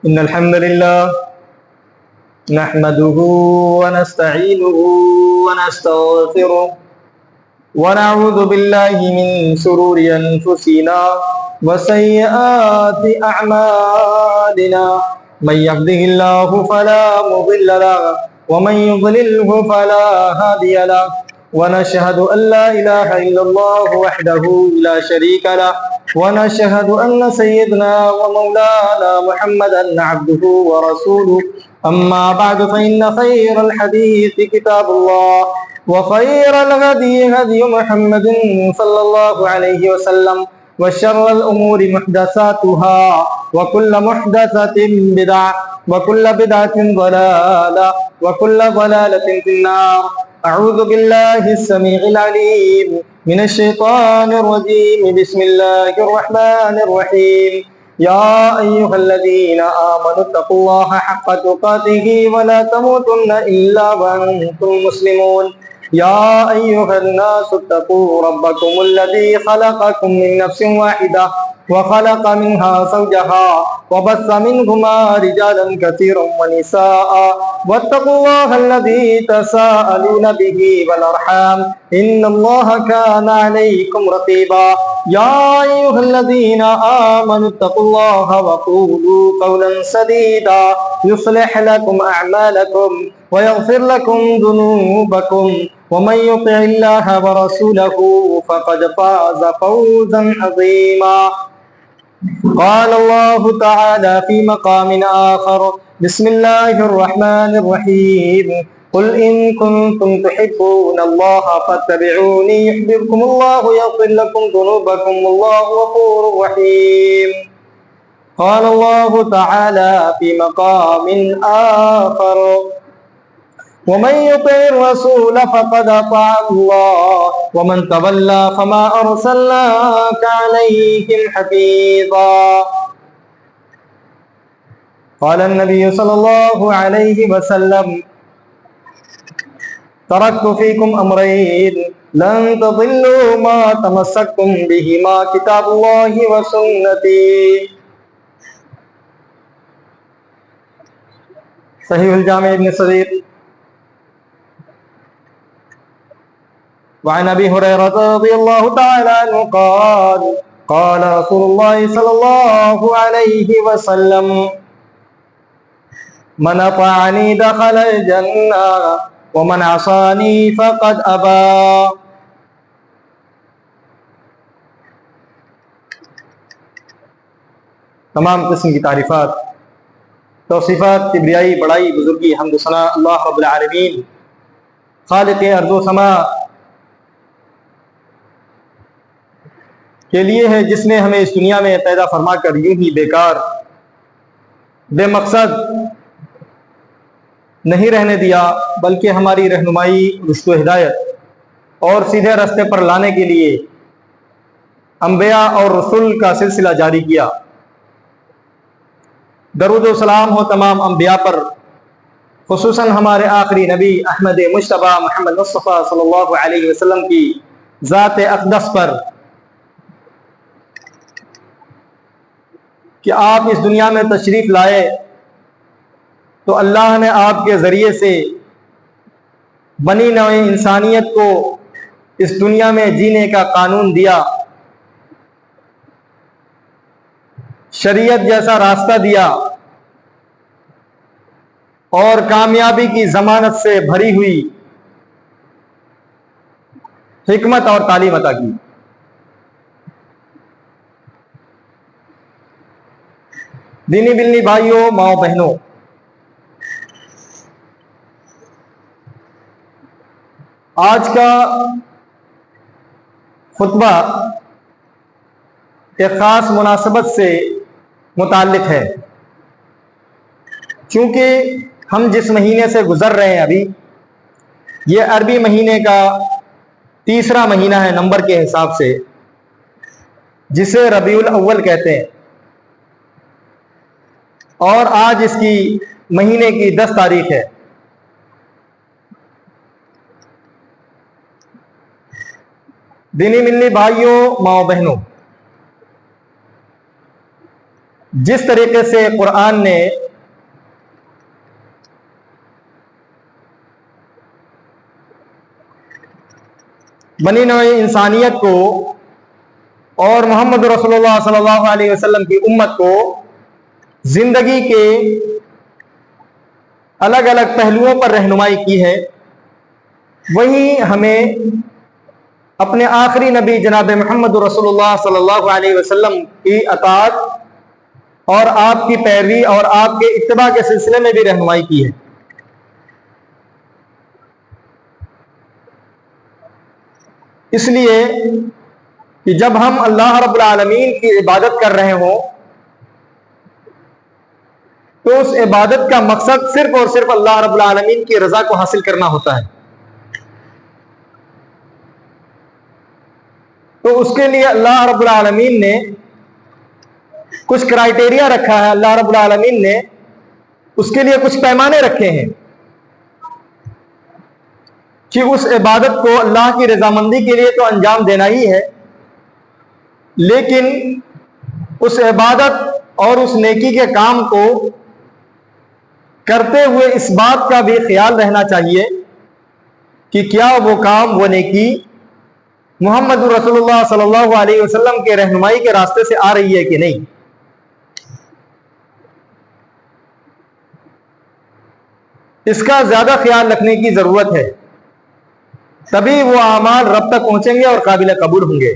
إن الحمد لله نحمده ونستعينه ونستغفره ونعوذ بالله من شرور أنفسنا وسيئات أعمالنا من يهده الله فلا مضل له ومن يضلله فلا هادي له ونشهد أن لا إله إلا الله وحده لا شريك له ونشهد أن سيدنا ومولانا محمدا عبده ورسوله أما بعد فإن خير الحديث كتاب الله وخير الهدي هدي محمد صلى الله عليه وسلم وشر الأمور محدثاتها وكل محدثة بدعة وكل بدعة ضلالة وكل ضلالة في النار. أعوذ بالله السميع العليم من الشيطان الرجيم. بسم الله الرحمن الرحيم. يا أيها الذين آمنوا اتقوا الله حق تقاته ولا تموتن إلا وأنتم مسلمون. يا أيها الناس اتقوا ربكم الذي خلقكم من نفس واحدة وخلق منها زوجها وبث منهما رجالا كثيرا ونساء واتقوا الله الذي تساءلون به والأرحام إن الله كان عليكم رقيبا. يا أيها الذين آمنوا اتقوا الله وقولوا قولا سديدا يصلح لكم أعمالكم ويغفر لكم ذنوبكم ومن يطع الله ورسوله فقد فاز فوزا عظيما. قال الله تعالى في مقام آخر. بسم الله الرحمن الرحيم. قل إن كنتم تحبون الله فاتبعوني يحببكم الله ويغفر لكم ذنوبكم والله غفور رحيم. قال الله تعالى في مقام آخر. ومن يطع الرسول فقد أطاع الله ومن تولى فما أرسلناك عليهم حفيظا. قال النبي صلى الله عليه وسلم تركت فيكم أمرين لن تضلوا ما تمسكتم بهما كتاب الله وسنتي. صحيح الجامع ابن صغير. وعن أبي هريرة رضي الله تعالى عنه قال قال رسول الله صلى الله عليه وسلم من أطاعني دخل الجنة ومن عصاني فقد أبى. تمام قسم کی تعریفات، توصیفات، کبریائی، بڑائی، بزرگی، حمد و ثنا اللہ رب العالمین خالق ارض و سما کے لیے ہے، جس نے ہمیں اس دنیا میں پیدا فرما کر یوں ہی بیکار بے مقصد نہیں رہنے دیا، بلکہ ہماری رہنمائی، رشد و ہدایت اور سیدھے راستے پر لانے کے لیے انبیاء اور رسول کا سلسلہ جاری کیا۔ درود و سلام ہو تمام انبیاء پر، خصوصاً ہمارے آخری نبی احمد مجتبیٰ محمد مصطفیٰ صلی اللہ علیہ وسلم کی ذات اقدس پر، کہ آپ اس دنیا میں تشریف لائے تو اللہ نے آپ کے ذریعے سے بنی نوع انسانیت کو اس دنیا میں جینے کا قانون دیا، شریعت جیسا راستہ دیا اور کامیابی کی ضمانت سے بھری ہوئی حکمت اور تعلیم عطا کی۔ دینی بلنی بھائیوں، ماؤں بہنوں، آج کا خطبہ ایک خاص مناسبت سے متعلق ہے، چونکہ ہم جس مہینے سے گزر رہے ہیں ابھی، یہ عربی مہینے کا تیسرا مہینہ ہے نمبر کے حساب سے، جسے ربیع الاول کہتے ہیں۔ اور آج اس کی مہینے کی 10 تاریخ ہے۔ دینی ملنی بھائیوں، ماں بہنوں، جس طریقے سے قرآن نے بنی نوع انسانیت کو اور محمد رسول اللہ صلی اللہ علیہ وسلم کی امت کو زندگی کے الگ الگ پہلوؤں پر رہنمائی کی ہے، وہیں ہمیں اپنے آخری نبی جناب محمد رسول اللہ صلی اللہ علیہ وسلم کی اطاعت اور آپ کی پیروی اور آپ کے اتباع کے سلسلے میں بھی رہنمائی کی ہے۔ اس لیے کہ جب ہم اللہ رب العالمین کی عبادت کر رہے ہوں تو اس عبادت کا مقصد صرف اور صرف اللہ رب العالمین کی رضا کو حاصل کرنا ہوتا ہے، تو اس کے لیے اللہ رب العالمین نے کچھ کرائٹیریا رکھا ہے، اللہ رب العالمین نے اس کے لیے کچھ پیمانے رکھے ہیں کہ اس عبادت کو اللہ کی رضامندی کے لیے تو انجام دینا ہی ہے، لیکن اس عبادت اور اس نیکی کے کام کو کرتے ہوئے اس بات کا بھی خیال رہنا چاہیے کہ کیا وہ کام، وہ نیکی محمد رسول اللہ صلی اللہ علیہ وسلم کے رہنمائی کے راستے سے آ رہی ہے کہ نہیں۔ اس کا زیادہ خیال رکھنے کی ضرورت ہے، تبھی وہ اعمال رب تک پہنچیں گے اور قابل قبول ہوں گے۔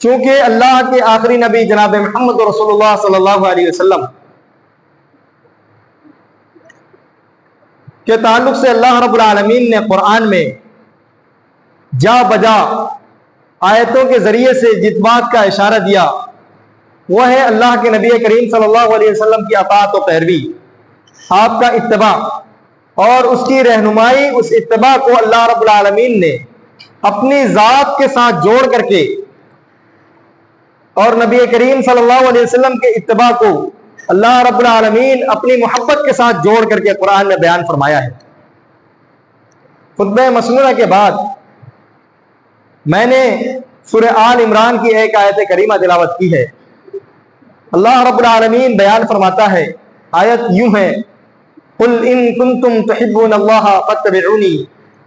چونکہ اللہ کے آخری نبی جناب محمد رسول اللہ صلی اللہ علیہ وسلم کے تعلق سے اللہ رب العالمین نے قرآن میں جا بجا آیتوں کے ذریعے سے جس بات کا اشارہ دیا وہ ہے اللہ کے نبی کریم صلی اللہ علیہ وسلم کی اطاعت و پیروی، آپ کا اتباع اور اس کی رہنمائی۔ اس اتباع کو اللہ رب العالمین نے اپنی ذات کے ساتھ جوڑ کر کے اور نبی کریم صلی اللہ علیہ وسلم کے اتباع کو اللہ رب العالمین اپنی محبت کے ساتھ جوڑ کر کے قرآن میں بیان فرمایا ہے۔ خطبہ مسنونہ کے بعد میں نے سورہ آل عمران کی ایک آیت کریمہ تلاوت کی ہے۔ اللہ رب العالمین بیان فرماتا ہے، آیت یوں ہے، قل ان کنتم تحبون اللہ فاتبعونی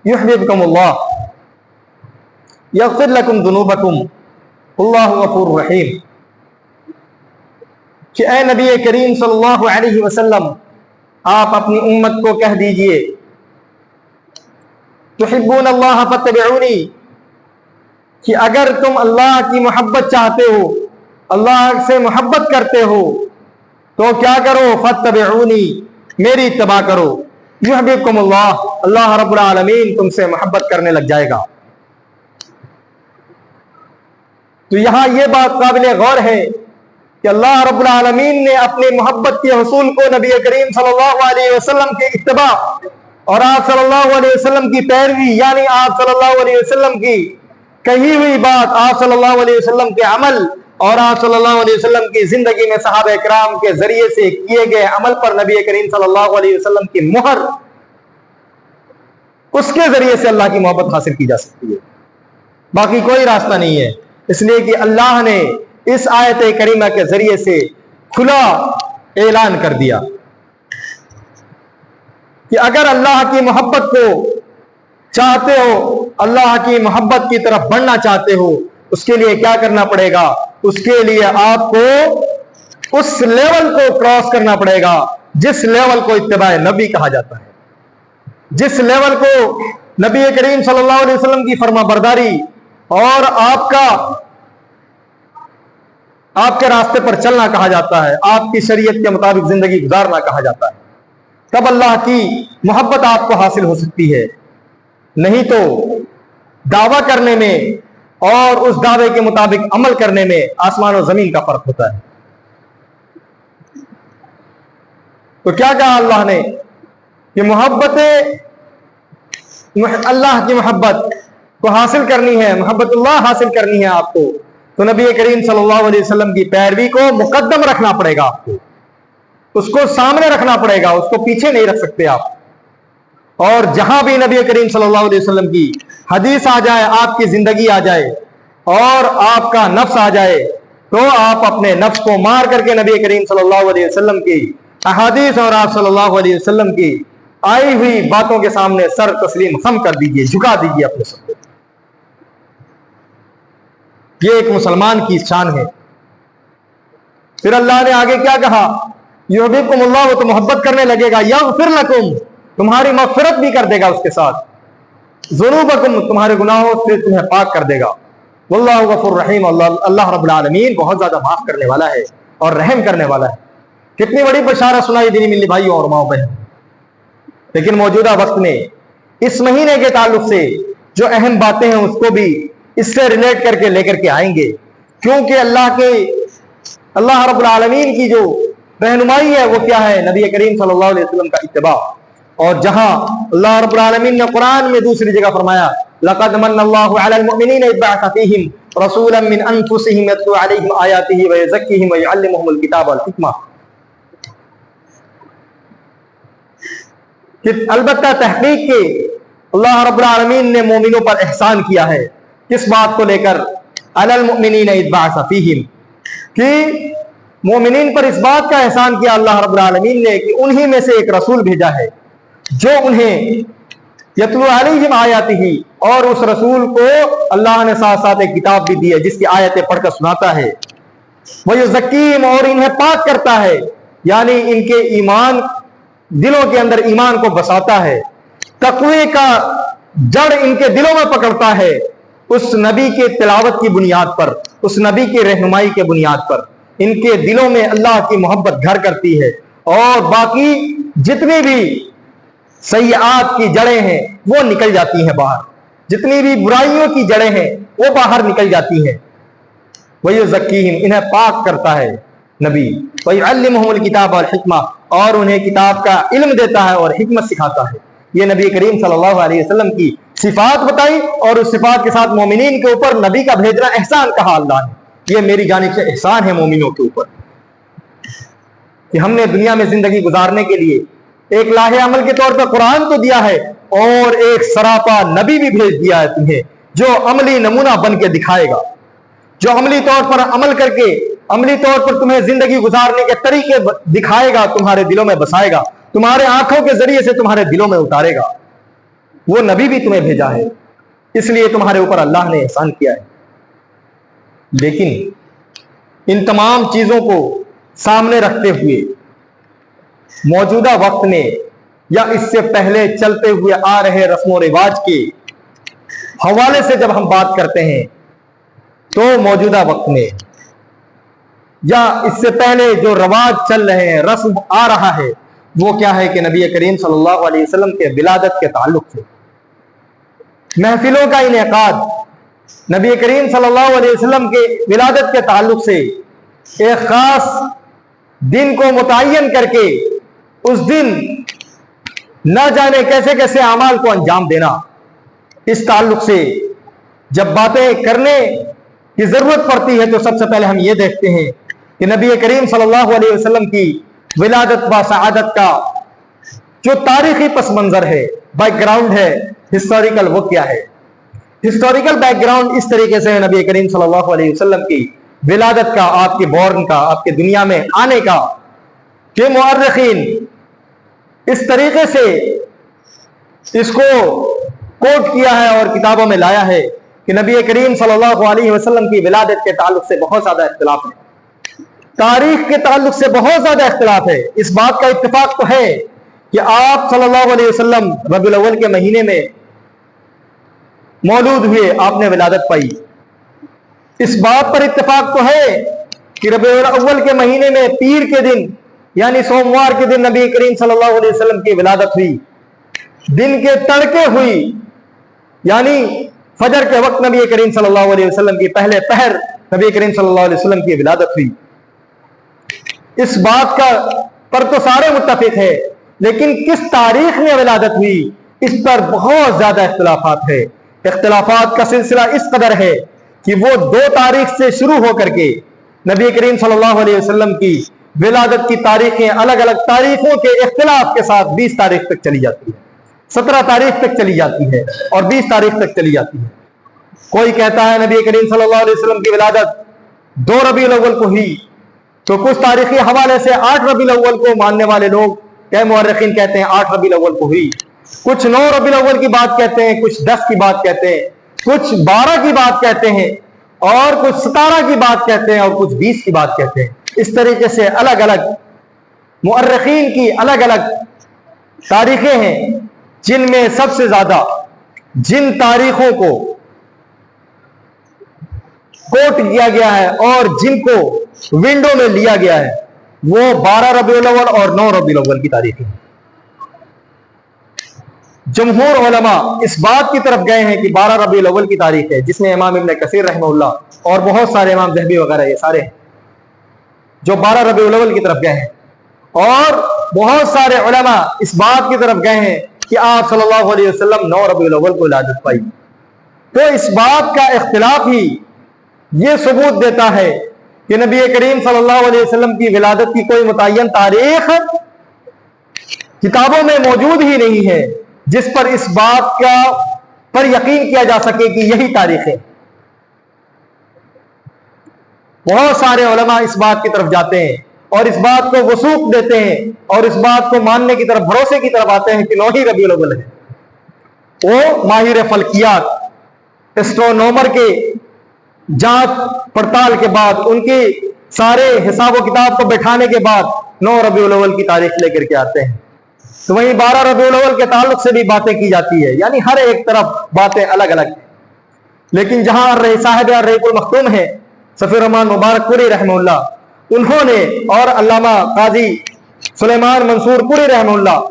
یحببکم اللہ یغفر لکم ذنوبکم اللہ غفور رحیم، کہ اے نبی کریم صلی اللہ علیہ وسلم آپ اپنی امت کو کہہ دیجئے، تحبون اللہ فاتبعونی، کہ اگر تم اللہ کی محبت چاہتے ہو، اللہ سے محبت کرتے ہو تو کیا کرو، فاتبعونی، میری اتباع کرو، یحببکم اللہ، اللہ رب العالمین تم سے محبت کرنے لگ جائے گا۔ تو یہاں یہ بات قابل غور ہے کہ اللہ رب العالمین نے اپنی محبت کے حصول کو نبی کریم صلی اللہ علیہ وسلم کے اتباع اور آپ صلی اللہ علیہ وسلم کی پیروی، یعنی آپ صلی اللہ علیہ وسلم کی کہی ہوئی بات، آپ صلی اللہ علیہ وسلم کے عمل اور آپ صلی اللہ علیہ وسلم کی زندگی میں صحابہ کرام کے ذریعے سے کیے گئے عمل پر نبی کریم صلی اللہ علیہ وسلم کی مہر، اس کے ذریعے سے اللہ کی محبت حاصل کی جا سکتی ہے، باقی کوئی راستہ نہیں ہے۔ اس لیے کہ اللہ نے اس آیت کریمہ کے ذریعے سے کھلا اعلان کر دیا کہ اگر اللہ کی محبت کو چاہتے ہو، اللہ کی محبت کی طرف بڑھنا چاہتے ہو، اس کے لیے کیا کرنا پڑے گا؟ اس کے لیے آپ کو اس لیول کو کراس کرنا پڑے گا جس لیول کو اتباع نبی کہا جاتا ہے، جس لیول کو نبی کریم صلی اللہ علیہ وسلم کی فرما برداری اور آپ کے راستے پر چلنا کہا جاتا ہے، آپ کی شریعت کے مطابق زندگی گزارنا کہا جاتا ہے، تب اللہ کی محبت آپ کو حاصل ہو سکتی ہے۔ نہیں تو دعویٰ کرنے میں اور اس دعوے کے مطابق عمل کرنے میں آسمان و زمین کا فرق ہوتا ہے۔ تو کیا کہا اللہ نے کہ اللہ کی محبت کو حاصل کرنی ہے، محبت اللہ حاصل کرنی ہے آپ کو، تو نبی کریم صلی اللہ علیہ وسلم کی پیروی کو مقدم رکھنا پڑے گا، آپ کو اس کو سامنے رکھنا پڑے گا، اس کو پیچھے نہیں رکھ سکتے آپ۔ اور جہاں بھی نبی کریم صلی اللہ علیہ وسلم کی حدیث آ جائے، آپ کی زندگی آ جائے اور آپ کا نفس آ جائے، تو آپ اپنے نفس کو مار کر کے نبی کریم صلی اللہ علیہ وسلم کی احادیث اور آپ صلی اللہ علیہ وسلم کی آئی ہوئی باتوں کے سامنے سر تسلیم خم کر دیجئے، جھکا دیجئے اپنے سر کو۔ یہ ایک مسلمان کی شان ہے۔ پھر اللہ نے آگے کیا کہا؟ یحببکم اللہ، وہ تو محبت کرنے لگے گا، یغفر لکم، تمہاری مغفرت بھی کر دے گا اس کے ساتھ، ذنوبکم، تمہارے گناہوں سے تمہیں پاک کر دے گا، واللہ غفور رحیم، اللہ رب العالمین بہت زیادہ معاف کرنے والا ہے اور رحم کرنے والا ہے۔ کتنی بڑی بشارت سنائی دینی ملی بھائیوں اور ماؤں بہن۔ لیکن موجودہ وقت میں اس مہینے کے تعلق سے جو اہم باتیں ہیں اس کو بھی اس سے ریلیٹ کر کے لے کر کے آئیں گے، کیونکہ اللہ رب العالمین کی جو رہنمائی ہے وہ کیا ہے؟ نبی کریم صلی اللہ علیہ وسلم کا اتباع۔ اور جہاں اللہ رب العالمین نے قرآن میں دوسری جگہ فرمایا لقد من اللہ علی المؤمنین اذ بعث فیہم رسولا من انفسہم یتلو علیہم آیاتہ ویزکیہم ویعلمہم الکتاب والحکمہ، کہ البتہ تحقیق کے اللہ رب العالمین نے مومنوں پر احسان کیا ہے۔ کس بات کو لے کر؟ علی المؤمنین اذ بعث فیہم، کہ مومنین پر اس بات کا احسان کیا اللہ رب العالمین نے کہ انہی میں سے ایک رسول بھیجا ہے جو انہیں یتلو علیہم آیاتہ، اور اس رسول کو اللہ نے ساتھ ساتھ ایک کتاب بھی دی ہے جس کی آیتیں پڑھ کر سناتا ہے، ویزکیہم، اور انہیں پاک کرتا ہے، یعنی ان کے ایمان، دلوں کے اندر ایمان کو بساتا ہے، تقوی کا جڑ ان کے دلوں میں پکڑتا ہے، اس نبی کے تلاوت کی بنیاد پر، اس نبی کی رہنمائی کے بنیاد پر ان کے دلوں میں اللہ کی محبت گھر کرتی ہے، اور باقی جتنی بھی سیئات کی جڑیں ہیں وہ نکل جاتی ہیں باہر، جتنی بھی برائیوں کی جڑیں ہیں وہ باہر نکل جاتی ہیں۔ وَيُزَكِّيهِمْ، انہیں پاک کرتا ہے نبی، وَيُعَلِّمُهُمُ الْكِتَابَ وَالْحِكْمَةَ، اور انہیں کتاب کا علم دیتا ہے اور حکمت سکھاتا ہے۔ یہ نبی کریم صلی اللہ علیہ وسلم کی صفات بتائی، اور اس صفات کے ساتھ مومنین کے اوپر نبی کا بھیجنا احسان کہا اللہ نے، یہ میری جانب سے احسان ہے مومنوں کے اوپر، کہ ہم نے دنیا میں زندگی گزارنے کے لیے ایک لاہ عمل کے طور پر قرآن تو دیا ہے، اور ایک سراپا نبی بھی بھیج دیا ہے تمہیں، جو عملی نمونہ بن کے دکھائے گا، جو عملی طور پر عمل کر کے عملی طور پر تمہیں زندگی گزارنے کے طریقے دکھائے گا، تمہارے دلوں میں بسائے گا، تمہارے آنکھوں کے ذریعے سے تمہارے دلوں میں اتارے گا۔ وہ نبی بھی تمہیں بھیجا ہے، اس لیے تمہارے اوپر اللہ نے احسان کیا ہے۔ لیکن ان تمام چیزوں کو سامنے رکھتے ہوئے موجودہ وقت میں یا اس سے پہلے چلتے ہوئے آ رہے رسم و رواج کے حوالے سے جب ہم بات کرتے ہیں، تو موجودہ وقت میں یا اس سے پہلے جو رواج چل رہے ہیں، رسم آ رہا ہے، وہ کیا ہے کہ نبی کریم صلی اللہ علیہ وسلم کے ولادت کے تعلق سے محفلوں کا انعقاد، نبی کریم صلی اللہ علیہ وسلم کے ولادت کے تعلق سے ایک خاص دن کو متعین کر کے اس دن نہ جانے کیسے کیسے اعمال کو انجام دینا، اس تعلق سے جب باتیں کرنے کی ضرورت پڑتی ہے تو سب سے پہلے ہم یہ دیکھتے ہیں کہ نبی کریم صلی اللہ علیہ وسلم کی ولادت و سعادت کا جو تاریخی پس منظر ہے، بیک گراؤنڈ ہے، ہسٹوریکل، وہ کیا ہے؟ ہسٹوریکل بیک گراؤنڈ اس طریقے سے ہے نبی کریم صلی اللہ علیہ وسلم کی ولادت کا، آپ کے بورن کا، آپ کے دنیا میں آنے کا، کہ مورخین اس طریقے سے اس کو کوٹ کیا ہے اور کتابوں میں لایا ہے کہ نبی کریم صلی اللہ علیہ وسلم کی ولادت کے تعلق سے بہت زیادہ اختلاف ہے، تاریخ کے تعلق سے بہت زیادہ اختلاف ہے۔ اس بات کا اتفاق تو ہے کہ آپ صلی اللہ علیہ وسلم ربیع الاول کے مہینے میں مولود ہوئے، آپ نے ولادت پائی۔ اس بات پر اتفاق تو ہے کہ ربیع الاول کے مہینے میں پیر کے دن یعنی سوموار کے دن نبی کریم صلی اللہ علیہ وسلم کی ولادت ہوئی، دن کے تڑکے ہوئی، یعنی فجر کے وقت نبی کریم صلی اللہ علیہ وسلم کی پہلے پہر نبی کریم صلی اللہ علیہ وسلم کی ولادت ہوئی۔ اس بات کا پر تو سارے متفق ہے، لیکن کس تاریخ میں ولادت ہوئی اس پر بہت زیادہ اختلافات ہے۔ اختلافات کا سلسلہ اس قدر ہے کہ وہ 2 تاریخ سے شروع ہو کر کے نبی کریم صلی اللہ علیہ وسلم کی ولادت کی تاریخیں الگ الگ تاریخوں کے اختلاف کے ساتھ 20 تاریخ تک چلی جاتی ہے، 17 تاریخ تک چلی جاتی ہے اور 20 تاریخ تک چلی جاتی ہے۔ کوئی کہتا ہے نبی کریم صلی اللہ علیہ وسلم کی ولادت 2 ربیع الاول کو ہوئی، تو کچھ تاریخی حوالے سے 8 ربیع الاول کو ماننے والے لوگ مورخین کہتے ہیں 8 ربیع الاول کو ہوئی، کچھ 9 ربیع الاول کی بات کہتے ہیں، کچھ 10 کی بات کہتے ہیں، کچھ 12 کی بات کہتے ہیں، اور کچھ 17 کی بات کہتے ہیں، اور کچھ 20 کی بات کہتے ہیں۔ اس طریقے سے الگ الگ مورخین کی الگ الگ تاریخیں ہیں، جن میں سب سے زیادہ جن تاریخوں کو کوٹ کیا گیا ہے اور جن کو ونڈو میں لیا گیا ہے وہ 12 ربیع الاول اور 9 ربیع الاول کی تاریخیں ہیں۔ جمہور علماء اس بات کی طرف گئے ہیں کہ 12 ربیع الاول کی تاریخ ہے، جس میں امام ابن کثیر رحمہ اللہ اور بہت سارے امام ذہبی وغیرہ یہ سارے ہیں جو 12 ربیع الاول کی طرف گئے ہیں، اور بہت سارے علماء اس بات کی طرف گئے ہیں کہ آپ صلی اللہ علیہ وسلم 9 ربیع الاول کو ولادت پائی۔ تو اس بات کا اختلاف ہی یہ ثبوت دیتا ہے کہ نبی کریم صلی اللہ علیہ وسلم کی ولادت کی کوئی متعین تاریخ کتابوں میں موجود ہی نہیں ہے جس پر اس بات کا پر یقین کیا جا سکے کہ یہی تاریخ ہے۔ بہت سارے علماء اس بات کی طرف جاتے ہیں اور اس بات کو وثوق دیتے ہیں اور اس بات کو ماننے کی طرف بھروسے کی طرف آتے ہیں کہ 9 ہی ربیع الاول ہے۔ وہ ماہر فلکیات اسٹرونومر کے جانچ پڑتال کے بعد ان کی سارے حساب و کتاب کو بٹھانے کے بعد 9 ربیع الاول کی تاریخ لے کر کے آتے ہیں۔ تو وہیں 12 ربیع الاول کے تعلق سے بھی باتیں کی جاتی ہے، یعنی ہر ایک طرف باتیں الگ الگ ہیں۔ لیکن جہاں صاحب الرحیق المختوم ہے صفی الرحمان مبارک پوری رحمہ اللہ، انہوں نے اور علامہ قاضی سلیمان منصور پوری رحمہ اللہ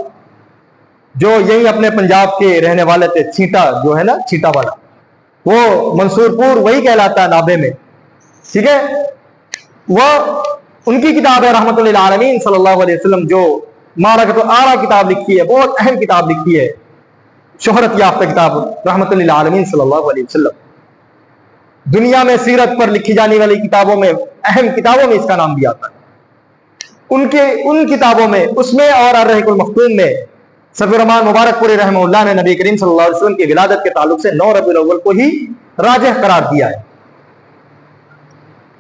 جو یہی اپنے پنجاب کے رہنے والے تھے، چھیٹا جو ہے نا چھیٹا والا، وہ منصور پور وہی کہلاتا ہے نابے میں، ٹھیک ہے، وہ ان کی کتاب ہے رحمت للعالمین صلی اللہ علیہ وسلم جو معرکۃ الآراء کتاب لکھی ہے، بہت اہم کتاب لکھی ہے، شہرت یافتہ کتاب رحمت للعالمین صلی اللہ علیہ وسلم۔ دنیا میں سیرت پر لکھی جانے والی کتابوں میں اہم کتابوں میں اس کا نام بھی آتا ہے۔ ان کتابوں میں اس میں اور الرحیق المختوم میں صفی الرحمان مبارک پوری رحمہ اللہ نے نبی کریم صلی اللہ علیہ وسلم کی ولادت کے تعلق سے 9 ربیع الاول کو ہی راجح قرار دیا ہے،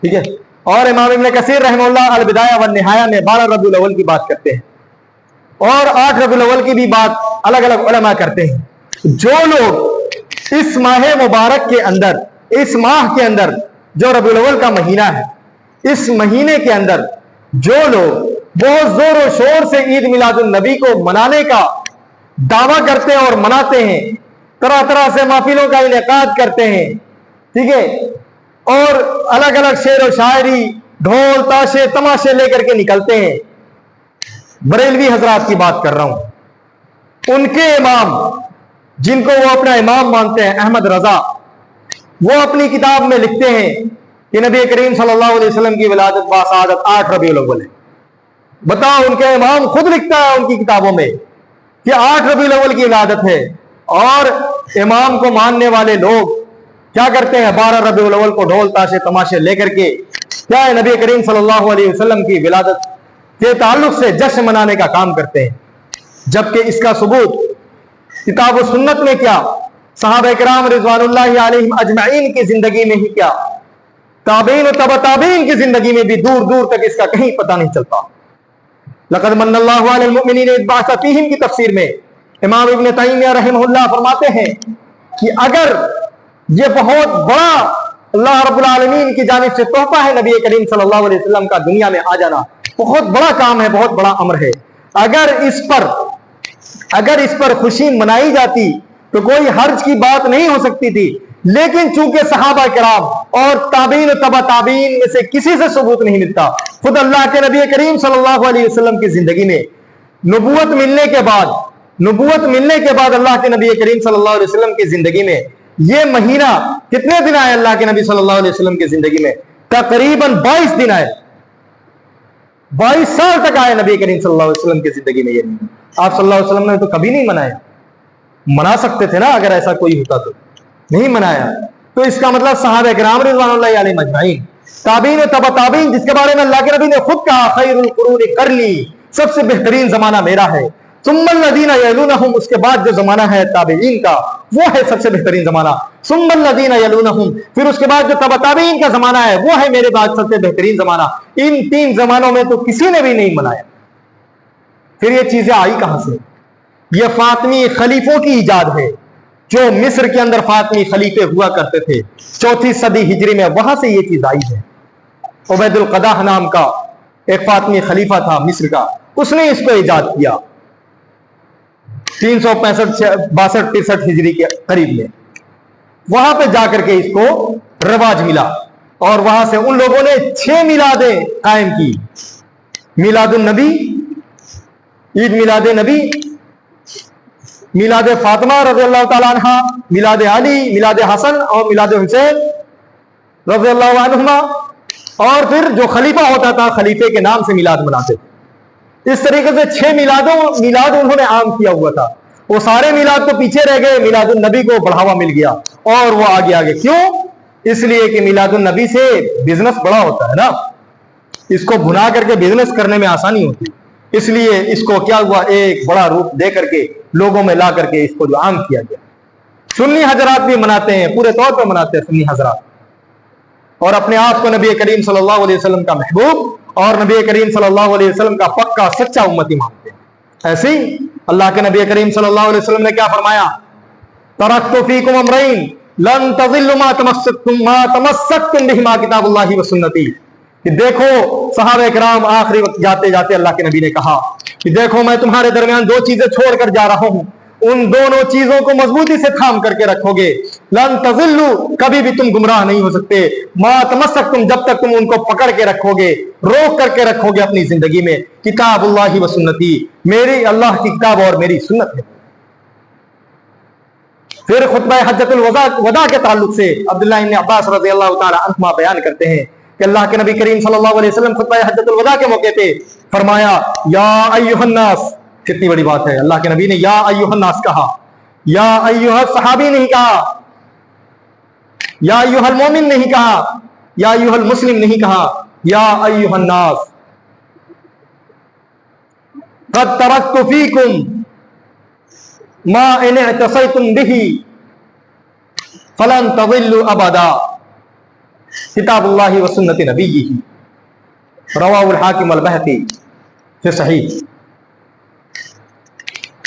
ٹھیک ہے۔ اور امام ابن کثیر رحمہ اللہ البدایہ والنہایہ میں 12 ربیع الاول کی بات کرتے ہیں اور 8 ربیع الاول کی بھی بات الگ الگ علماء کرتے ہیں۔ جو لوگ اس ماہ مبارک کے اندر، اس ماہ کے اندر جو ربیع الاول کا مہینہ ہے، اس مہینے کے اندر جو لوگ بہت زور و شور سے عید میلاد النبی کو منانے کا دعویٰ کرتے ہیں اور مناتے ہیں، طرح طرح سے محفلوں کا انعقاد کرتے ہیں، ٹھیک ہے، اور الگ الگ شعر و شاعری، ڈھول تاشے تماشے لے کر کے نکلتے ہیں، بریلوی حضرات کی بات کر رہا ہوں، ان کے امام جن کو وہ اپنا امام مانتے ہیں احمد رضا، وہ اپنی کتاب میں لکھتے ہیں کہ نبی کریم صلی اللہ علیہ وسلم کی ولادت باسعادت 8 ربیع الاول ہے۔ بتاؤ، ان کے امام خود لکھتا ہے ان کی کتابوں میں کہ 8 ربیع الاول کی ولادت ہے، اور امام کو ماننے والے لوگ کیا کرتے ہیں؟ 12 ربیع الاول کو ڈھول تاشے تماشے لے کر کے کیا ہے نبی کریم صلی اللہ علیہ وسلم کی ولادت کے تعلق سے جشن منانے کا کام کرتے ہیں، جبکہ اس کا ثبوت کتاب و سنت میں کیا، صحابہ کرام رضوان اللہ علیہم اجمعین کی زندگی میں ہی کیا، تابعین و تبع تابعین کی زندگی میں بھی دور دور تک اس کا کہیں پتہ نہیں چلتا۔ لقد من اللہ علی المؤمنین اذ بعث فیہم کی تفسیر میں امام ابن تیمیہ رحمہ اللہ فرماتے ہیں کہ اگر یہ بہت بڑا اللہ رب العالمین کی جانب سے تحفہ ہے نبی کریم صلی اللہ علیہ وسلم کا دنیا میں آ جانا، بہت بڑا کام ہے، بہت بڑا امر ہے، اگر اس پر خوشی منائی جاتی تو کوئی حرج کی بات نہیں ہو سکتی تھی، لیکن چونکہ صحابہ کرام اور تابعین و تبع تابعین میں سے کسی سے ثبوت نہیں ملتا، خود اللہ کے نبی کریم صلی اللہ علیہ وسلم کی زندگی میں نبوت ملنے کے بعد اللہ کے نبی کریم صلی اللہ علیہ وسلم کی زندگی میں یہ مہینہ کتنے دن آئے؟ اللہ کے نبی صلی اللہ علیہ وسلم کی زندگی میں تقریباً 22 دن آئے، 22 سال تک آئے نبی کریم صلی اللہ علیہ وسلم کی زندگی میں یہ مہینہ۔ آپ صلی اللہ علیہ وسلم نے تو کبھی نہیں منایا، منا سکتے تھے نا اگر ایسا کوئی ہوتا تو، نہیں منایا، تو اس کا مطلب صحابہ کرام رضوان اللہ علیہم اجمعین، تابعین و تبع تابعین، جس کے بارے میں اللہ کے نبی نے خود کہا خیر القرون قرنی، سب سے بہترین زمانہ میرا ہے، ثم الذین یلونہم، اس کے بعد جو زمانہ ہے تابعین کا وہ ہے سب سے بہترین زمانہ، ثم الذین یلونہم، پھر اس کے بعد جو تبع تابعین کا زمانہ ہے وہ ہے میرے بعد سب سے بہترین زمانہ۔ ان تین زمانوں میں تو کسی نے بھی نہیں منایا۔ پھر یہ چیزیں آئی کہاں سے؟ یہ فاطمی خلیفوں کی ایجاد ہے، جو مصر کے اندر فاطمی خلیفے ہوا کرتے تھے 4 صدی ہجری میں، وہاں سے یہ چیز آئی ہے۔ عبید القداح نام کا ایک فاطمی خلیفہ تھا مصر کا، اس نے اس کو ایجاد کیا 365-62-63 ہجری کے قریب میں۔ وہاں پہ جا کر کے اس کو رواج ملا، اور وہاں سے ان لوگوں نے 6 میلادیں قائم کی، میلاد النبی، عید میلاد نبی، میلاد فاطمہ رضی اللہ تعالیٰ عنہ، میلاد علی، میلاد حسن اور میلاد حسین رضی اللہ عنہما، اور پھر جو خلیفہ ہوتا تھا خلیفے کے نام سے میلاد مناتے۔ اس طریقے سے 6 میلاد انہوں نے عام کیا ہوا تھا۔ وہ سارے میلاد تو پیچھے رہ گئے، میلاد النبی کو بڑھاوا مل گیا اور وہ آگے۔ کیوں؟ اس لیے کہ میلاد النبی سے بزنس بڑا ہوتا ہے نا، اس کو بھنا کر کے بزنس کرنے میں آسانی ہوتی، اس لیے اس کو کیا ہوا، ایک بڑا روپ دے کر کے لوگوں میں لا کر کے اس کو جو عام کیا گیا۔ سنی حضرات بھی مناتے ہیں، پورے طور پر مناتے ہیں سنی حضرات، اور اپنے آپ کو نبی کریم صلی اللہ علیہ وسلم کا محبوب اور نبی کریم صلی اللہ علیہ وسلم کا پکا سچا امتی مانتے ہیں۔ ایسے ہی اللہ کے نبی کریم صلی اللہ علیہ وسلم نے کیا فرمایا، ترکت فیکم امرین لن تضلوا ما تمسکتم بہما کتاب اللہ و سنتی، کہ دیکھو صحابہ کرام آخری وقت جاتے جاتے اللہ کے نبی نے کہا کہ دیکھو میں تمہارے درمیان 2 چیزیں چھوڑ کر جا رہا ہوں، ان دونوں چیزوں کو مضبوطی سے تھام کر کے رکھو گے، لن تضلوا، کبھی بھی تم گمراہ نہیں ہو سکتے، ما تمسکتم، جب تک تم ان کو پکڑ کے رکھو گے، روک کر کے رکھو گے اپنی زندگی میں، کتاب اللہ و سنتی، میری اللہ کی کتاب اور میری سنت ہے۔ پھر خطبہ حجۃ الوداع کے تعلق سے عبداللہ بن عباس رضی اللہ تعالی عنہما بیان کرتے ہیں کہ اللہ کے نبی کریم صلی اللہ علیہ وسلم خطبہ حجۃ الوداع کے موقع پہ فرمایا یا ایھا الناس، کتنی بڑی بات ہے، اللہ کے نبی نے یا ایھا الناس کہا، یا ایھا الصحابی نہیں کہا، یا ایھا المومن نہیں کہا، یا ایھا المسلم نہیں کہا، یا ایھا الناس قد ترکت فیکم ما ان اعتصیتم بہ فلن تضلوا ابدا، کتاب اللہ و سنت نبیہ، رواہ الحاکم والبہقی فی صحیح۔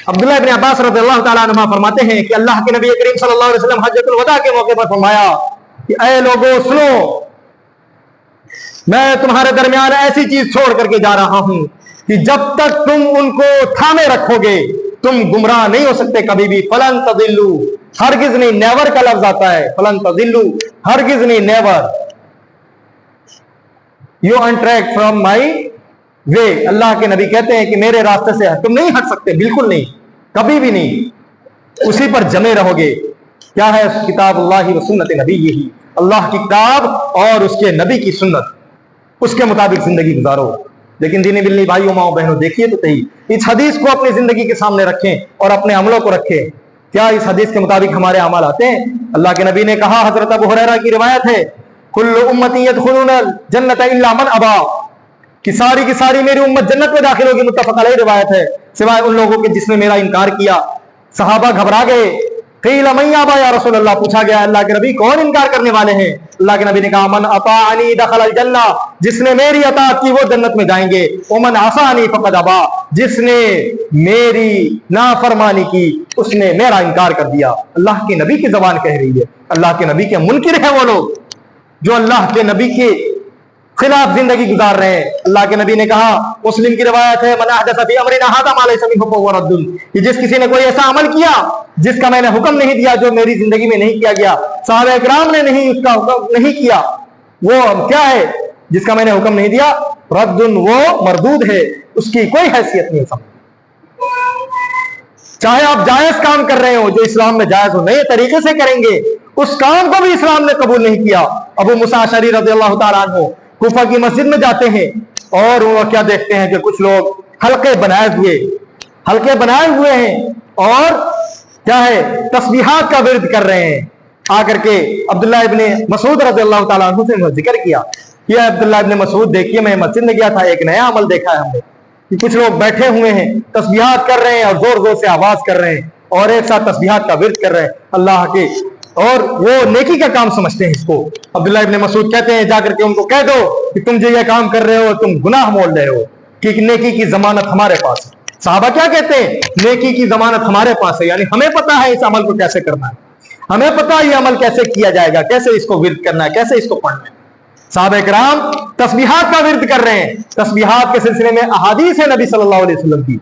عبداللہ بن عباس رضی اللہ تعالیٰ عنہ فرماتے ہیں کہ اللہ کے نبی کریم صلی اللہ علیہ وسلم حجۃ الوداع کے موقع پر فرمایا کہ اے لوگوں سنو، میں تمہارے درمیان ایسی چیز چھوڑ کر کے جا رہا ہوں کہ جب تک تم ان کو تھامے رکھو گے تم گمراہ نہیں ہو سکتے کبھی بھی، فلن تضلوا، ہرگز نہیں، نیور کا لفظ آتا ہے، فلن تضلوا، ہرگز نہیں، never, you interact from my way, اللہ کے نبی کہتے ہیں کہ میرے راستے سے تم نہیں ہٹ سکتے، بالکل نہیں، کبھی بھی نہیں، اسی پر جمے رہو گے۔ کیا ہے کتاب اللہ و سنت نبی، یہی اللہ کی کتاب اور اس کے نبی کی سنت، اس کے مطابق زندگی گزارو۔ لیکن دینی بلنی بھائیوں ماؤں بہنوں، دیکھیے تو صحیح، اس حدیث کو اپنی زندگی کے سامنے رکھیں اور اپنے عملوں کو رکھیں، کیا اس حدیث کے مطابق ہمارے اعمال آتے ہیں؟ اللہ کے نبی نے کہا، حضرت ابو ہریرہ کی روایت ہے، کل امتی یدخلون الجنۃ الا من ابا، کہ ساری میری امت جنت میں داخل ہوگی، متفق علیہ روایت ہے، سوائے ان لوگوں کے جس نے میرا انکار کیا۔ صحابہ گھبرا گئے، قیل من ابا یا رسول اللہ، پوچھا گیا اللہ کے نبی کون انکار کرنے والے ہیں؟ اللہ کے نبی نے کہا من اطاعنی دخل الجنہ، جس نے میری اطاعت کی وہ جنت میں جائیں گے، ومن عصانی فقد ابا، جس نے میری نافرمانی کی اس نے میرا انکار کر دیا۔ اللہ کے نبی کی زبان کہہ رہی ہے، اللہ کے نبی کے منکر ہیں وہ لوگ جو اللہ کے نبی کے خلاف زندگی گزار رہے ہیں۔ اللہ کے نبی نے کہا، مسلم کی روایت ہے، من احدث فی امرنا ھذا ما لیس منہ فہو رد، کہ جس کسی نے کوئی ایسا عمل کیا جس کا میں نے حکم نہیں دیا، جو میری زندگی میں نہیں کیا گیا، صحابہ کرام نے نہیں اس کا حکم نہیں کیا، وہ کیا ہے جس کا میں نے حکم نہیں دیا، رد، وہ مردود ہے، اس کی کوئی حیثیت نہیں ہے۔ چاہے آپ جائز کام کر رہے ہو جو اسلام میں جائز ہو، نئے طریقے سے کریں گے، اس کام کو بھی اسلام نے قبول نہیں کیا۔ ابو موسیٰ اشعری رضی اللہ تعالیٰ عنہ کوفہ کی مسجد میں جاتے ہیں اور وہ کیا دیکھتے ہیں کہ کچھ لوگ حلقے بنائے ہوئے ہیں اور کیا ہے تسبیحات کا ورد کر رہے ہیں، آ کر کے عبداللہ ابن مسعود رضی اللہ تعالیٰ عنہ سے ذکر کیا کہ عبداللہ ابن مسعود دیکھیے میں مسجد میں گیا تھا، ایک نیا عمل دیکھا ہے ہم نے کہ کچھ لوگ بیٹھے ہوئے ہیں تسبیحات کر رہے ہیں اور زور زور سے آواز کر رہے ہیں اور ایک ساتھ تسبیحات کا ورد کر رہے ہیں اللہ کے، اور وہ نیکی کا کام سمجھتے ہیں اس کو۔ عبداللہ ابن مسعود کہتے ہیں جا کر کے ان کو کہہ دو کہ تم جو یہ کام کر رہے ہو تم گناہ مول رہے ہو کہ نیکی کی ضمانت ہمارے پاس ہے۔ صحابہ کیا کہتے ہیں؟ نیکی کی ضمانت ہمارے پاس ہے، یعنی ہمیں پتا ہے اس عمل کو کیسے کرنا ہے، ہمیں پتا ہے یہ عمل کیسے کیا جائے گا، کیسے اس کو ورد کرنا ہے، کیسے اس کو پڑھنا ہے۔ صحابہ کرام تسبیحات کا ورد کر رہے ہیں، تسبیحات کے سلسلے میں احادیث ہے نبی صلی اللہ علیہ وسلم کی،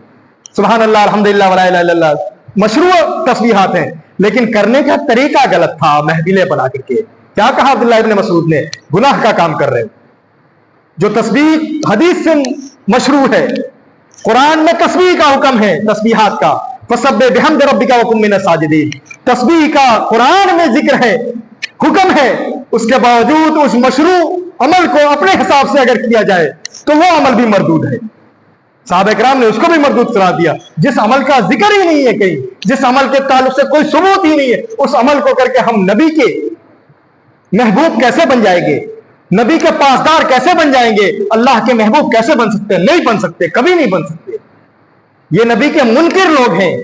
سبحان اللہ الحمدللہ ولا الہ الا اللہ، مشروع تسبیحات ہیں، لیکن کرنے کا طریقہ غلط تھا۔ محفلیں بنا کر کے کیا کہا عبداللہ ابن مسعود نے؟ گناہ کا کام کر رہے ہیں۔ جو تسبیح حدیث سے مشروع ہے، قرآن میں تسبیح کا حکم ہے، تسبیحات کا، فسبح بحمد ربک وکن من الساجدین، تسبیح کا قرآن میں ذکر ہے، حکم ہے، اس کے باوجود اس مشروع عمل کو اپنے حساب سے اگر کیا جائے تو وہ عمل بھی مردود ہے۔ صحابہ کرام نے اس کو بھی مردود قرار دیا۔ جس عمل کا ذکر ہی نہیں ہے کہیں، جس عمل کے تعلق سے کوئی ثبوت ہی نہیں ہے، اس عمل کو کر کے ہم نبی کے محبوب کیسے بن جائیں گے؟ نبی کے پاسدار کیسے بن جائیں گے؟ اللہ کے محبوب کیسے بن سکتے ہیں؟ نہیں بن سکتے، کبھی نہیں بن سکتے۔ یہ نبی کے منکر لوگ ہیں،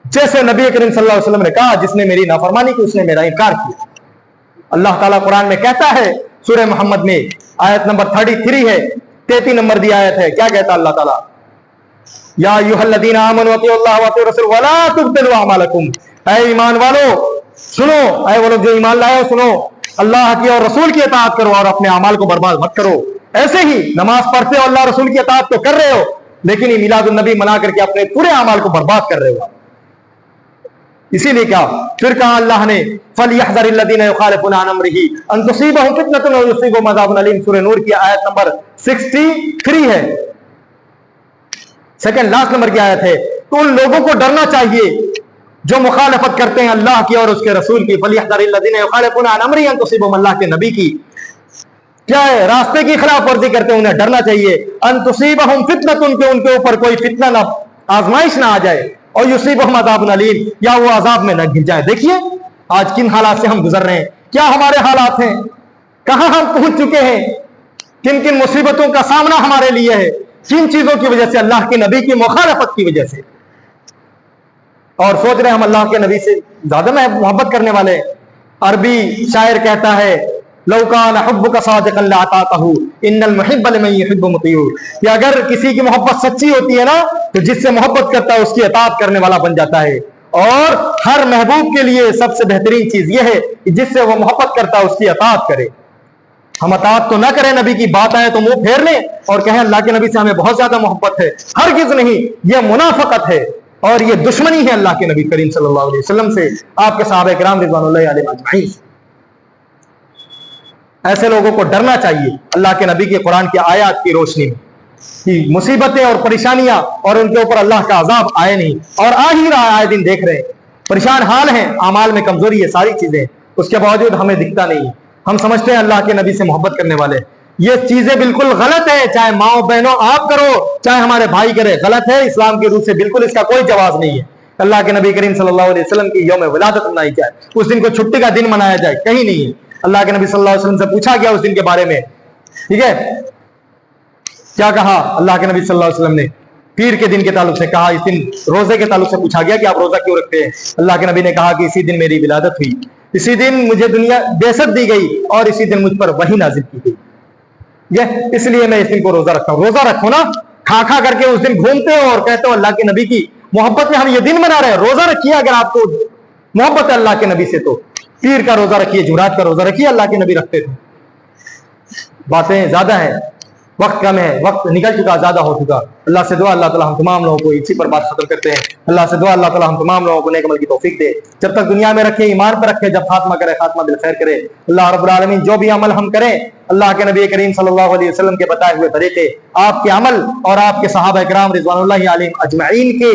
جیسے نبی کریم صلی اللہ علیہ وسلم نے کہا جس نے میری نافرمانی کی اس نے میرا انکار کیا۔ اللہ تعالیٰ قرآن میں کہتا ہے سورہ محمد میں آیت نمبر 33 ہے، 33 نمبر دی آیت ہے، کیا کہتا اللہ تعالیٰ؟ یا ایھا الذین آمنوا اطیعوا اللہ واطیعوا الرسول ولا تبطلوا اعمالکم، اے ایمان والو سنو، اے وہ لوگ جو ایمان لائے ہو سنو، اللہ کی اور رسول کی اطاعت کرو اور اپنے اعمال کو برباد مت کرو۔ ایسے ہی نماز پڑھتے ہو، اللہ رسول کی اطاعت تو کر رہے ہو، لیکن یہ میلاد النبی منا کر کے اپنے پورے اعمال کو برباد کر رہے ہو۔ اسی لیے کیا پھر کہا اللہ نے فَلْيَحْذَرِ الَّذِينَ يُخَالِفُونَ عَنْ أَمْرِهِ أَن تُصِيبَهُمْ فِتْنَةٌ أَوْ يُصِيبَهُمْ عَذَابٌ أَلِيمٌ، سورہ نور کی آیت نمبر 63 ہے، سیکنڈ لاسٹ نمبر کی آیت ہے۔ تو ان لوگوں کو ڈرنا چاہیے جو مخالفت کرتے ہیں اللہ کی اور اس کے رسول کی، فَلْيَحْذَرِ الَّذِينَ يُخَالِفُونَ عَنْ أَمْرِهِ أَن تُصِيبَهُمْ، اللہ کے نبی کی کیا ہے راستے کی خلاف ورزی کرتے ہیں، انہیں ڈرنا چاہیے، أَن تُصِيبَهُمْ فِتْنَةٌ، کہ ان کے اوپر کوئی فتنہ نہ آزمائش نہ آ جائے، اور یصیبہم عذاب علیم، یا وہ عذاب میں نہ گر جائے۔ دیکھیے آج کن حالات سے ہم گزر رہے ہیں، کیا ہمارے حالات ہیں، کہاں ہم پہنچ چکے ہیں، کن کن مصیبتوں کا سامنا ہمارے لیے ہے، کن چیزوں کی وجہ سے؟ اللہ کے نبی کی مخالفت کی وجہ سے۔ اور سوچ رہے ہم اللہ کے نبی سے زیادہ محبت کرنے والے ہیں۔ عربی شاعر کہتا ہے لو کان حبک صادقا لاطاعتہ ان المحب لمن یحب مطیع، کہ اگر کسی کی محبت سچی ہوتی ہے نا تو جس سے محبت کرتا ہے اس کی اطاعت کرنے والا بن جاتا ہے، اور ہر محبوب کے لیے سب سے بہترین چیز یہ ہے کہ جس سے وہ محبت کرتا ہے اس کی اطاعت کرے۔ ہم اطاعت تو نہ کریں، نبی کی بات آئے تو منہ پھیر لیں اور کہیں اللہ کے نبی سے ہمیں بہت زیادہ محبت ہے، ہرگز نہیں، یہ منافقت ہے اور یہ دشمنی ہے اللہ کے نبی کریم صلی اللہ علیہ وسلم سے، آپ کے صحابہ کرام رضوان اللہ علیہم اجمعین سے۔ ایسے لوگوں کو ڈرنا چاہیے اللہ کے نبی کے قرآن کی آیات کی روشنی میں کہ مصیبتیں اور پریشانیاں اور ان کے اوپر اللہ کا عذاب آئے نہیں، اور آ ہی رہا، آئے دن دیکھ رہے ہیں، پریشان حال ہیں، اعمال میں کمزوری ہے، ساری چیزیں، اس کے باوجود ہمیں دکھتا نہیں ہے۔ ہم سمجھتے ہیں اللہ کے نبی سے محبت کرنے والے، یہ چیزیں بالکل غلط ہے، چاہے ماؤں بہنوں آپ کرو چاہے ہمارے بھائی کرے، غلط ہے، اسلام کے روح سے بالکل اس کا کوئی جواز نہیں ہے۔ اللہ کے نبی کریم صلی اللہ علیہ وسلم کی یوم ولادت منائی جائے، اس دن کو چھٹی کا دن منایا جائے، کہیں نہیں ہے۔ اللہ کے نبی صلی اللہ علیہ وسلم سے پوچھا گیا اس دن کے بارے میں، ٹھیک ہے، کیا کہا اللہ کے نبی صلی اللہ علیہ وسلم نے؟ پیر کے دن کے تعلق سے کہا، اس دن روزے کے تعلق سے پوچھا گیا کہ آپ روزہ کیوں رکھتے ہیں؟ اللہ کے نبی نے کہا کہ اسی دن میری ولادت ہوئی، اسی دن مجھے دنیا بعثت دی گئی، اور اسی دن مجھ پر وحی نازل کی گئی، یہ اس لیے میں اس دن کو روزہ رکھتا ہوں۔ روزہ رکھو نا، کھا کھا کر کے اس دن گھومتے ہو اور کہتے ہو اللہ کے نبی کی محبت میں ہم یہ دن منا رہے ہیں۔ روزہ رکھیے اگر آپ کو محبت ہے اللہ کے نبی سے، تو پیر کا روزہ رکھیے، جمعرات کا روزہ رکھیے، اللہ کے نبی رکھتے تھے۔ باتیں زیادہ ہیں، وقت کم ہے، وقت نکل چکا، زیادہ ہو چکا۔ اللہ سے دعا اللہ تعالیٰ ہم تمام لوگوں کو اسی پر بات ختم کرتے ہیں۔ اللہ سے دعا اللہ تعالیٰ ہم تمام لوگوں کو نیک عمل کی توفیق دے، جب تک دنیا میں رکھے ایمان پر رکھے، جب خاتمہ کرے خاتمہ بالخیر کرے۔ اللہ رب العالمین جو بھی عمل ہم کریں اللہ کے نبی کریم صلی اللہ علیہ وسلم کے بتائے ہوئے طریقے، آپ کے عمل اور آپ کے صحابہ کرام رضوان اللہ علیہم اجمعین کے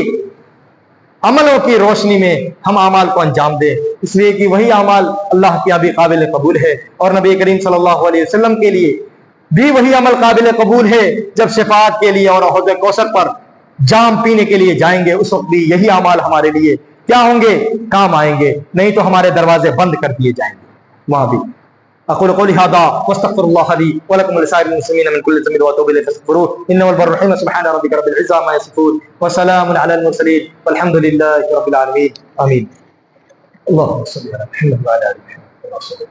عملوں کی روشنی میں ہم اعمال کو انجام دیں، اس لیے کہ وہی اعمال اللہ کے ابھی قابل قبول ہے، اور نبی کریم صلی اللہ علیہ وسلم کے لیے بھی وہی عمل قابل قبول ہے جب شفاعت کے لیے اور حوض کوثر پر جام پینے کے لیے جائیں گے، اس وقت بھی یہی اعمال ہمارے لیے کیا ہوں گے؟ کام آئیں گے، نہیں تو ہمارے دروازے بند کر دیے جائیں گے وہاں بھی۔ اقول قولی ھذا واستغفر اللہ لی ولکم ولسائر المسلمین من کل ذنب واتوب الیہ فاستغفروہ انہ هو البر الرحیم۔ سبحان ربک رب العزۃ عما یصفون وسلام علی المرسلین والحمد للہ رب العالمین، آمین۔ اللهم صل على محمد وعلى ال محمد كما صليت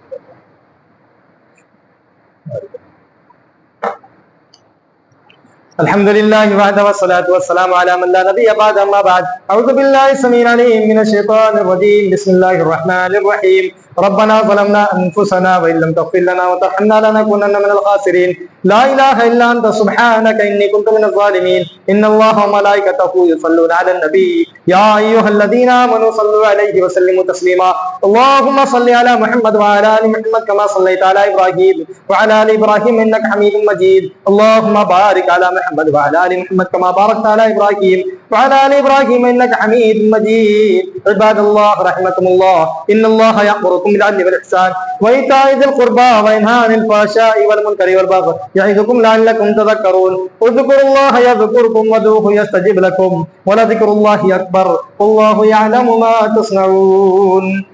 الحمد لله وحده والصلاة والسلام على من لا نبي بعد، أما بعد أعوذ بالله السميع العليم من الشيطان الرجيم، بسم الله الرحمن الرحيم۔ ربنا ظلمنا أنفسنا وإن لم تغفر لنا وترحمنا لنكونن من الخاسرين، لا إله إلا أنت سبحانك إني كنت من الظالمين۔ إن الله وملائكته يصلون على النبي يا أيها الذين آمنوا صلوا عليه وسلموا تسليما۔ اللهم صل على محمد وعلى آل محمد كما صليت على إبراهيم وعلى آل إبراهيم إنك حميد مجيد۔ اللهم بارك على محمد وعلى آل محمد كما باركت على إبراهيم وعلى آل إبراهيم إنك حميد مجيد۔ عباد الله رحمكم الله، إن الله يأمركم بالعدل والإحسان وإيتاء ذي القربى وينهى عن الفحشاء والمنكر والبغي يعظكم لعلكم تذكرون۔ اذكروا الله يذكركم وادعوه يستجب لكم ولذكر الله أكبر والله يعلم ما تصنعون۔